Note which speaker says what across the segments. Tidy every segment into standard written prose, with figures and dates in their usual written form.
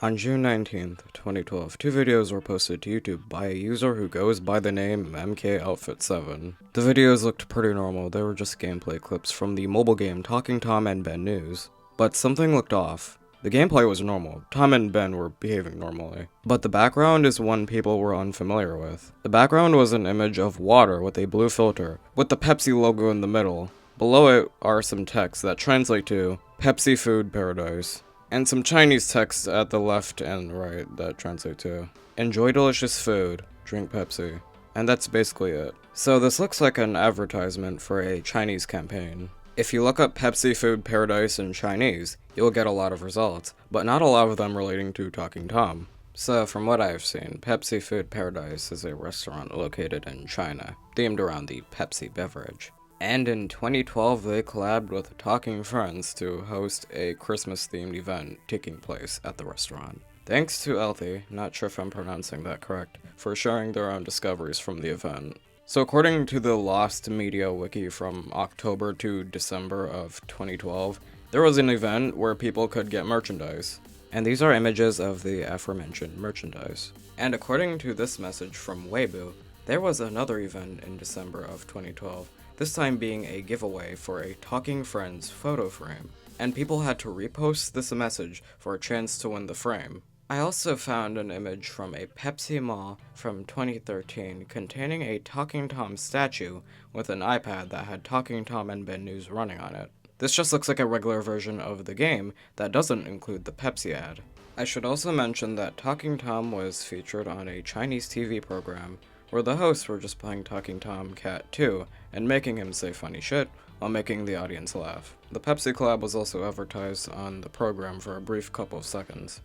Speaker 1: On June 19th, 2012, two videos were posted to YouTube by a user who goes by the name MKOutfit7. The videos looked pretty normal, they were just gameplay clips from the mobile game Talking Tom and Ben News. But something looked off. The gameplay was normal, Tom and Ben were behaving normally. But the background is one people were unfamiliar with. The background was an image of water with a blue filter, with the Pepsi logo in the middle. Below it are some text that translate to Pepsi Food Paradise, and some Chinese text at the left and right that translate to enjoy delicious food, drink Pepsi. And that's basically it. So this looks like an advertisement for a Chinese campaign. If you look up Pepsi Food Paradise in Chinese, you'll get a lot of results, but not a lot of them relating to Talking Tom. So from what I've seen, Pepsi Food Paradise is a restaurant located in China, themed around the Pepsi beverage. And in 2012, they collabed with Talking Friends to host a Christmas-themed event taking place at the restaurant. Thanks to Elthie, not sure if I'm pronouncing that correct, for sharing their own discoveries from the event. So according to the Lost Media Wiki from October to December of 2012, there was an event where people could get merchandise. And these are images of the aforementioned merchandise. And according to this message from Weibo, there was another event in December of 2012, this time being a giveaway for a Talking Friends photo frame, and people had to repost this message for a chance to win the frame. I also found an image from a Pepsi mall from 2013 containing a Talking Tom statue with an iPad that had Talking Tom and Ben News running on it. This just looks like a regular version of the game that doesn't include the Pepsi ad. I should also mention that Talking Tom was featured on a Chinese TV program where the hosts were just playing Talking Tom Cat 2 and making him say funny shit while making the audience laugh. The Pepsi collab was also advertised on the program for a brief couple of seconds.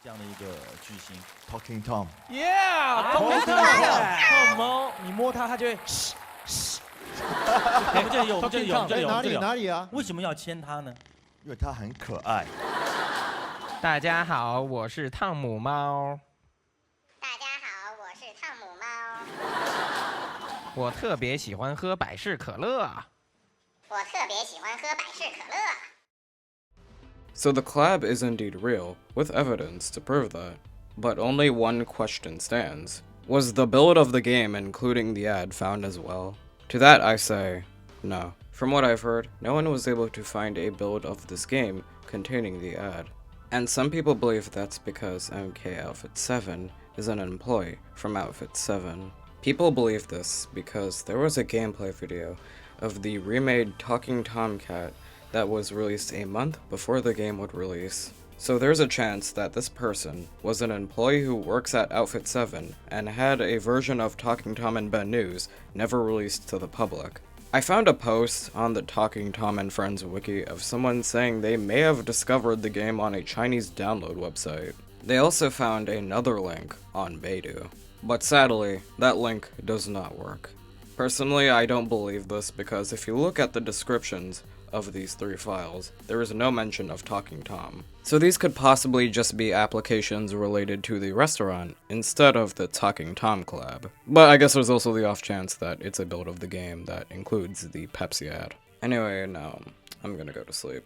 Speaker 2: 这样的一个巨星
Speaker 3: Talking Tom.
Speaker 2: Yeah，
Speaker 3: Talking
Speaker 2: Tom， 胖猫，你摸它，它就会嘘嘘。我们这里有，我们这里有，我们这里有，我们这里有。
Speaker 3: 哪里啊？
Speaker 2: 为什么要牵它呢？
Speaker 3: 因为它很可爱。
Speaker 4: 大家好，我是汤姆猫。
Speaker 5: 大家好，我是汤姆猫。
Speaker 4: 我特别喜欢喝百事可乐。
Speaker 5: 我特别喜欢喝百事可乐。
Speaker 1: So the collab is indeed real, with evidence to prove that. But only one question stands. Was the build of the game, including the ad, found as well? To that I say, no. From what I've heard, no one was able to find a build of this game containing the ad. And some people believe that's because MKOutfit7 is an employee from Outfit 7. People believe this because there was a gameplay video of the remade Talking Tomcat that was released a month before the game would release. So there's a chance that this person was an employee who works at Outfit 7 and had a version of Talking Tom and Ben News never released to the public. I found a post on the Talking Tom and Friends wiki of someone saying they may have discovered the game on a Chinese download website. They also found another link on Baidu. But sadly, that link does not work. Personally, I don't believe this because if you look at the descriptions of these three files, there is no mention of Talking Tom. So these could possibly just be applications related to the restaurant instead of the Talking Tom collab. But I guess there's also the off chance that it's a build of the game that includes the Pepsi ad. Anyway, now I'm gonna go to sleep.